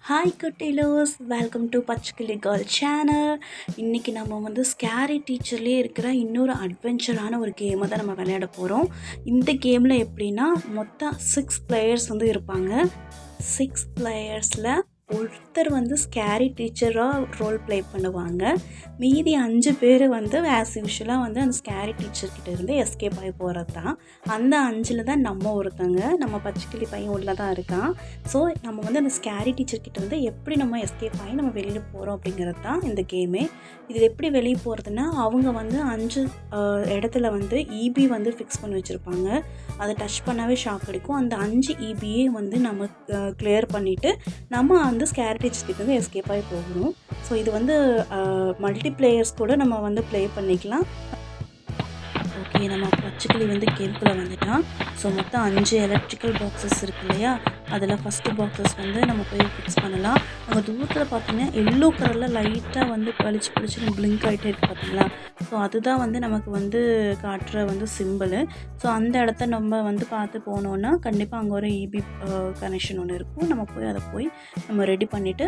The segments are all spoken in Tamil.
ஹாய் குட்டிலோஸ், வெல்கம் டு பச்சைக்கிளி கேர்ள் சேனல். இன்றைக்கி நம்ம வந்து ஸ்கேரி டீச்சர்லேயே இருக்கிற இன்னொரு அட்வென்ச்சரான ஒரு கேமை தான் நம்ம விளையாட போகிறோம். இந்த கேமில் எப்படின்னா மொத்தம் 6 பிளேயர்ஸ் வந்து இருப்பாங்க. 6 பிளேயர்ஸில் ஒருத்தர் வந்து ஸ்கேரி டீச்சராக ரோல் ப்ளே பண்ணுவாங்க. மீதி 5 பேர் வந்து ஆஸ் யூஷுவலாக வந்து அந்த ஸ்கேரி டீச்சர்கிட்ட இருந்து எஸ்கேப் ஆகி போகிறது தான். அந்த 5ல் தான் நம்ம ஒருத்தங்க, நம்ம பச்சைக்கிளி பையன் உள்ள தான் இருக்கான். ஸோ நம்ம வந்து அந்த ஸ்கேரி டீச்சர்கிட்ட இருந்து எப்படி நம்ம எஸ்கேப் ஆகி நம்ம வெளியில் போகிறோம் அப்படிங்கிறது தான் இந்த கேமே. இதில் எப்படி வெளியே போகிறதுனா, அவங்க வந்து 5 இடத்துல வந்து இபி வந்து ஃபிக்ஸ் பண்ணி வச்சுருப்பாங்க. அதை டச் பண்ணாவே ஷாக் அடிக்கும். அந்த 5 இபியே வந்து நம்ம கிளியர் பண்ணிவிட்டு நம்ம வந்து ஸ்கேரி டீச்சர்கிட்ட வந்து எஸ்கேப் ஆகி போகணும். ஸோ இது வந்து மல்டி பிளேயர்ஸ் கூட நம்ம வந்து ப்ளே பண்ணிக்கலாம். ஓகே, நம்ம பச்சைக்கிளி வந்து கேம்குள்ளே வந்துட்டான். ஸோ மொத்தம் 5 எலக்ட்ரிக்கல் பாக்ஸஸ் இருக்கு இல்லையா, அதில் ஃபஸ்ட்டு பாக்ஸஸ் வந்து நம்ம போய் ஃபிக்ஸ் பண்ணலாம். அங்கே தூரத்தில் பார்த்தீங்கன்னா எல்லோ கலரில் லைட்டாக வந்து பளிச்சு பிளிங்க் ஆகிட்டே இருக்குது பார்த்தீங்களா. ஸோ அதுதான் வந்து நமக்கு வந்து காட்டுற வந்து சிம்பிளு. ஸோ அந்த இடத்த நம்ம வந்து பார்த்து போனோன்னா கண்டிப்பாக அங்கே ஒரு இபி கனெக்ஷன் ஒன்று இருக்கும். நம்ம போய் அதை நம்ம ரெடி பண்ணிவிட்டு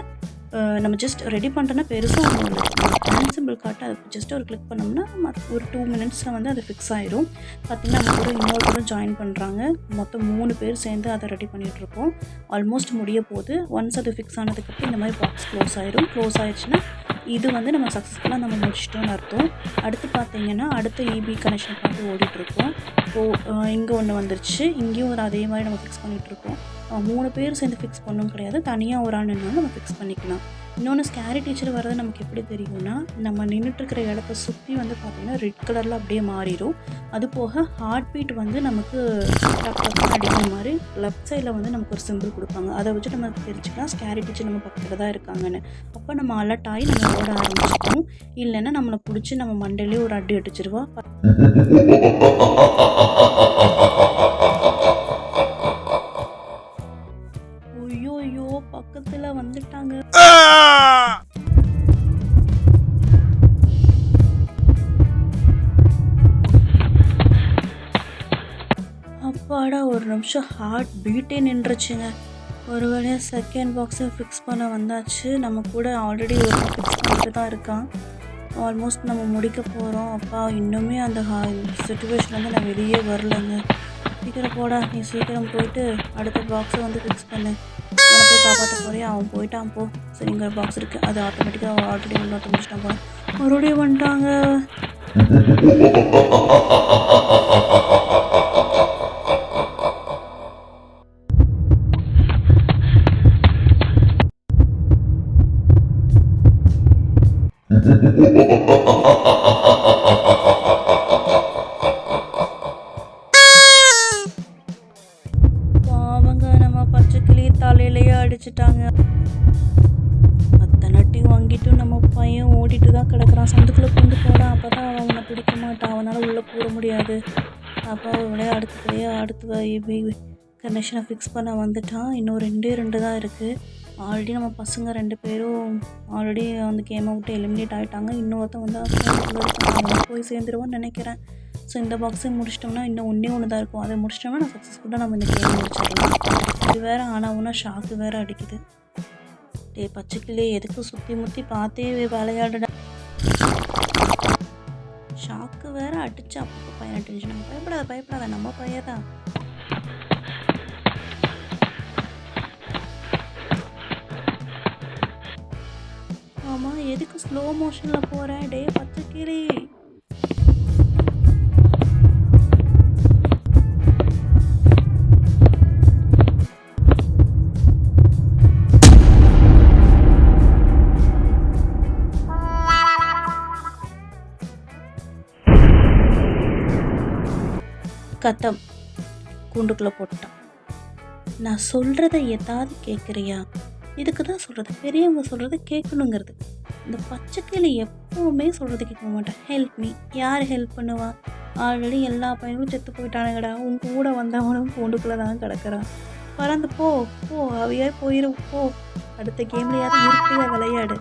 நம்ம ஜஸ்ட் ரெடி பண்ணுறோன்னா பெருசாக ஒன்று ஹேண்ட் சிம்பிள் காட்ட அதுக்கு ஜஸ்ட் ஒரு கிளிக் பண்ணோம்னா ஒரு 2 மினிட்ஸில் வந்து அது ஃபிக்ஸ் ஆகிடும். பார்த்திங்கன்னா நம்ம கூட இன்னொருத்தரும் ஜாயின் பண்ணுறாங்க. மொத்தம் 3 பேர் சேர்ந்து அதை ரெடி பண்ணிகிட்ருக்கோம். ஆல்மோஸ்ட் முடிய போகுது. ஒன்ஸ் அது ஃபிக்ஸ் ஆனதுக்கப்புறம் இந்த மாதிரி பாக்ஸ் க்ளோஸ் ஆகிடும். க்ளோஸ் ஆகிடுச்சுன்னா இது வந்து நம்ம சக்ஸஸ்ஃபுல்லாக நம்ம முடிச்சிட்டோன்னு அர்த்தம். அடுத்து பார்த்திங்கன்னா அடுத்த இபி கனெக்ஷன் பார்த்து ஓடிட்டுருக்கோம். ஸோ இங்கே ஒன்று வந்துருச்சு. இங்கேயும் ஒரு அதே மாதிரி நம்ம ஃபிக்ஸ் பண்ணிகிட்ருக்கோம். 3 பேர் சேர்ந்து ஃபிக்ஸ் பண்ணவும் கிடையாது, தனியாக ஒரு ஆளுனாலும் நம்ம ஃபிக்ஸ் பண்ணிக்கலாம். இன்னொன்று ஸ்கேரி டீச்சர் வர்றது நமக்கு எப்படி தெரியும்னா, நம்ம நின்றுட்டுருக்கிற இடத்த சுற்றி வந்து பார்த்திங்கன்னா ரெட் கலரில் அப்படியே மாறிடும். அது போக ஹார்ட் பீட் வந்து நமக்கு டக்குன்னு அடிக்கிற மாதிரி லெஃப்ட் சைடில் வந்து நமக்கு ஒரு சிம்பிள் கொடுப்பாங்க. அதை வச்சு நம்ம தெரிஞ்சுக்கலாம் ஸ்கேரி டீச்சர் நம்ம பக்கத்தில் தான் இருக்காங்கன்னு. அப்போ நம்ம அலர்ட் ஆகி நம்ம ஓட ஆரம்பிச்சிக்கணும். இல்லைன்னா நம்மளை பிடிச்சி நம்ம மண்டையிலே ஒரு அடி அடிச்சிருவா. ஐயோ பக்கத்தில் வந்துட்டாங்க. அப்பாடா, ஒரு நிமிஷம் ஹார்ட் பீட்டே நின்றுச்சுங்க. ஒரு வழியாக செகண்ட் பாக்ஸை ஃபிக்ஸ் பண்ண வந்தாச்சு. நம்ம கூட ஆல்ரெடி ஒரு ஃபிக்ஸ் பண்ணிட்டு தான் இருக்கான். ஆல்மோஸ்ட் நம்ம முடிக்க போகிறோம். அப்பா இன்னுமே அந்த சிச்சுவேஷன்லேருந்து நான் வெளியே வரலைங்க. சீக்கிரம் போடா, நீ சீக்கிரம் போயிட்டு அடுத்த பாக்ஸை வந்து ஃபிக்ஸ் பண்ணு. அவனை போய் காப்பாற்ற போறியா? அவன் போயிட்டான் போ. சரி, இங்கே ஒரு பாக்ஸ் இருக்குது, அது ஆட்டோமேட்டிக்காக ஆல்ரெடி இன்னொருத்த முடிச்சிட்டான் போல. மறுபடியும் வந்துட்டாங்க. அவங்க நம்ம பச்சைக்கிளி தலையிலேயே அடிச்சிட்டாங்க. அத்தனை அட்டி வாங்கிட்டு நம்ம பையன் ஓடிட்டு தான் கிடக்குறான். சந்துக்குள்ளே கொண்டு போடான், அப்போ தான் அவனை பிடிக்க மாட்டான். அவனால் உள்ளே போட முடியாது. அப்போ அவனே அடுத்து கனெக்ஷனை ஃபிக்ஸ் பண்ண வந்துட்டான். இன்னும் 2 தான் இருக்குது. ஆல்ரெடி நம்ம பசங்க 2 பேரும் ஆல்ரெடி அந்த கேமை விட்டு எலிமினேட் ஆகிட்டாங்க. இன்னொருத்தன் வந்து அவன் போய் சேர்ந்துருவான்னு நினைக்கிறேன். ஸோ இந்த பாக்ஸை முடிச்சிட்டோம்னா இன்னும் ஒன்று தான் இருக்கும். அதை முடிச்சிட்டோம்னா நான் சக்ஸஸ்ஃபுல்லாக நம்ம இந்த கேம் முடிச்சிடலாம். இது வேறு ஆனால் ஷாக்கு வேறு அடிக்குது. பச்சைக்கிளி எதுக்கு சுற்றி முற்றி பார்த்தே விளையாடுட. ஷாக்கு வேறு அடிச்சு அப்போ பையன் டென்ஷன். பயப்படாத, நம்ம பையன் தான். ஆமாம், எதுக்கு ஸ்லோ மோஷனில் போகிறேன்? டே பச்சைக்கிளி, கத்தம் கூண்டுக்குள்ளே போட்டான். நான் சொல்கிறத ஏதாவது கேட்குறியா? இதுக்கு தான் சொல்கிறது, பெரியவங்க சொல்கிறத கேட்கணுங்கிறது. இந்த பச்சைக்கிளி எப்போவுமே சொல்கிறது கேட்க மாட்டேன். ஹெல்ப் மீ, யார் ஹெல்ப் பண்ணுவா? ஆல்ரெடி எல்லா பையனும் செத்து போயிட்டானுங்கடா. உன் கூட வந்தவனும் கூண்டுக்குள்ளே தான் கிடக்கிறான். பறந்து போ, அவையே போயிடும் போ. அடுத்த கேம்லையாவது உருப்படியாக விளையாடு.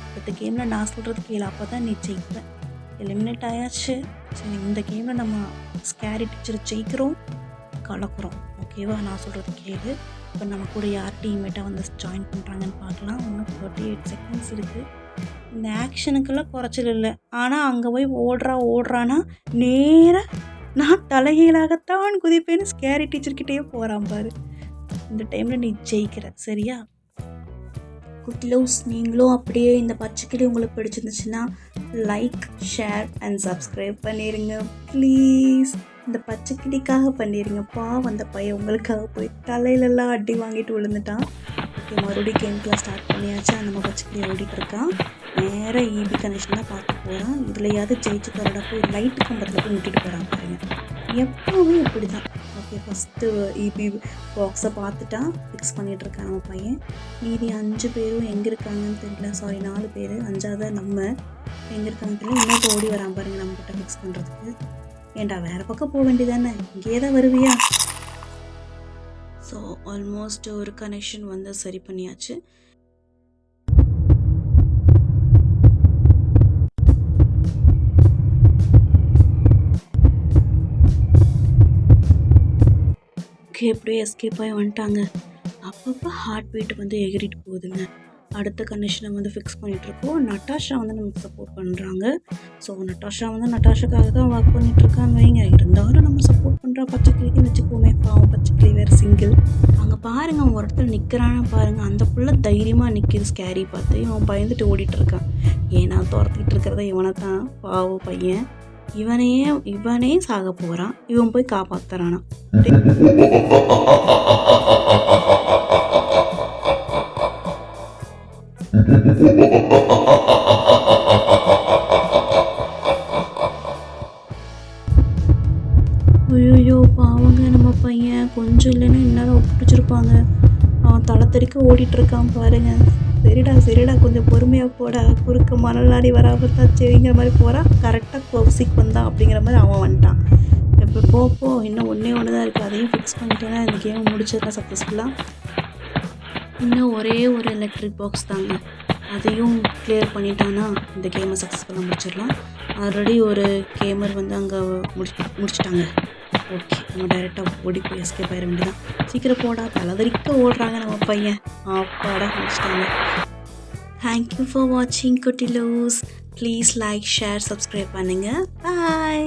அடுத்த கேமில் நான் சொல்கிறது கேளு, அப்போ தான் நீ ஜெயிப்பேன். எலிமினேட் ஆயாச்சு. சரி, இந்த கேமில் நம்ம ஸ்கேரி டீச்சர் ஜெயிக்கிறோம், கலக்குறோம். ஓகேவா? நான் சொல்கிறது கேளு. இப்போ நம்ம கூட யார் டீம்மேட்டாக வந்து ஜாயின் பண்ணுறாங்கன்னு பார்க்கலாம். இன்னும் 38 செகண்ட்ஸ் இருக்குது. இந்த ஆக்ஷனுக்கெல்லாம் குறைச்சல் இல்லை. ஆனால் அங்கே போய் ஓடுறானா நேராக நான் தலைகீழாகத்தான் குதிப்பேன்னு ஸ்கேரி டீச்சர்கிட்டயே போகிறான் பாரு. இந்த டைமில் நீ ஜெயிக்கிற, சரியா? குட்டிலோஸ், நீங்களும் அப்படியே இந்த பச்சைக்கிளி உங்களுக்கு பிடிச்சிருந்துச்சுன்னா லைக், ஷேர் அண்ட் சப்ஸ்கிரைப் பண்ணிடுங்க ப்ளீஸ். இந்த பச்சைக்கிளிக்காக பண்ணிடுங்க. அந்த பையன் உங்களுக்காக போய் தலையிலெல்லாம் அடி வாங்கிட்டு விழுந்துட்டான். ஓகே, மறுபடியும் கேம்க்குலாம் ஸ்டார்ட் பண்ணியாச்சா? நம்ம பச்சைக்கிளி ஓடிட்டு இருக்கான். நேராக இபி கனெக்ஷன் தான் பார்த்து போகிறான். இதுலையாவது ஜெயிச்சு தரோட போய் லைட்டு கம்பத்தில் போய் விட்டுட்டு போகிறான் பாருங்க. எப்போவுமே இப்படி தான். ஓகே, ஃபஸ்ட்டு இபி பாக்ஸை பார்த்துட்டான், ஃபிக்ஸ் பண்ணிகிட்ருக்கான் நம்ம பையன். மீதி 5 பேரும் எங்கே இருக்காங்கன்னு தெரியல. சாரி, 4 பேர், 5ஆவது நம்ம எங்கே இருக்காங்கன்னு தெரியல. இன்னும் ஓடி வரான் பாருங்கள் நம்மக்கிட்ட ஃபிக்ஸ் பண்ணுறதுக்கு. ஏன்டா வேறு பக்கம் போக வேண்டியதானே, இங்கே தான் வருவியா? ஸோ ஆல்மோஸ்ட் ஒரு கனெக்ஷன் வந்து சரி பண்ணியாச்சு. எப்படியோ எஸ்கேப் ஆகி வந்துட்டாங்க. அப்பப்போ ஹார்ட் பீட் வந்து எகிரிட்டு போகுதுங்க. அடுத்த கண்டிஷனை வந்து ஃபிக்ஸ் பண்ணிகிட்ருக்கோம். நட்டாஷா வந்து நமக்கு சப்போர்ட் பண்ணுறாங்க. ஸோ நட்டாஷா வந்து நட்டாஷாக்காக தான் ஒர்க் பண்ணிகிட்ருக்கான்னு வைங்க. இருந்தாலும் நம்ம சப்போர்ட் பண்ணுறா பச்சைக்கிளிக்குன்னு வச்சுக்கோமே. பாவம், பச்சைக்கிளி வேறு சிங்கிள். அங்கே பாருங்கள், அவன் ஒரு இடத்துல நிற்கிறான்னு பாருங்கள். அந்த புள்ள தைரியமாக நிற்கிது. ஸ்கேரி பார்த்து இவன் பயந்துட்டு ஓடிட்டுருக்கான். ஏன்னா துரத்திக்கிட்டு இருக்கிறத இவனை தான். பாவம் பையன், இவனே சாக போகிறான். இவன் போய் காப்பாற்றுறானா. ஐயோ பாவங்க, நம்ம பையன் கொஞ்சம் இல்லைன்னா இந்நேரம் பிடிச்சிருப்பாங்க. அவன் தலை தெறிக்க ஓடிட்டுருக்கான் பாருங்க. சரிடா கொஞ்சம் பொறுமையாக போடா, குறுக்க மணலாடி வராமல் தான் சரிங்கிற மாதிரி போகிறான். கரெக்டாக கௌசிக் வந்தான் அப்படிங்கிற மாதிரி அவன் வந்துட்டான். இப்போ போ இன்னும் ஒன்றே தான் இருக்குது. அதையும் ஃபிக்ஸ் பண்ணிட்டேன்னா இந்த கேமை முடிச்சிடலாம் சக்ஸஸ்ஃபுல்லாக. இன்னும் ஒரே ஒரு எலக்ட்ரிக் பாக்ஸ் தாங்க. அதையும் கிளியர் பண்ணிட்டான்னா இந்த கேமை சக்ஸஸ்ஃபுல்லாக முடிச்சிடலாம். ஆல்ரெடி ஒரு கேமர் வந்து அங்கே முடிச்சிட்டாங்க. ஓகே, நம்ம டைரெக்டாக ஓடி போய் எஸ்கேப் ஆயிட வேண்டியதான். சீக்கிரம் போடா, தலைதறிக்க ஓடுறாங்க நம்ம பையன். அப்பாடா, முடிச்சிட்டாங்க. தேங்க்யூ ஃபார் வாட்சிங் குட்டிலோஸ். ப்ளீஸ் லைக், ஷேர், சப்ஸ்கிரைப் பண்ணுங்கள். பாய்.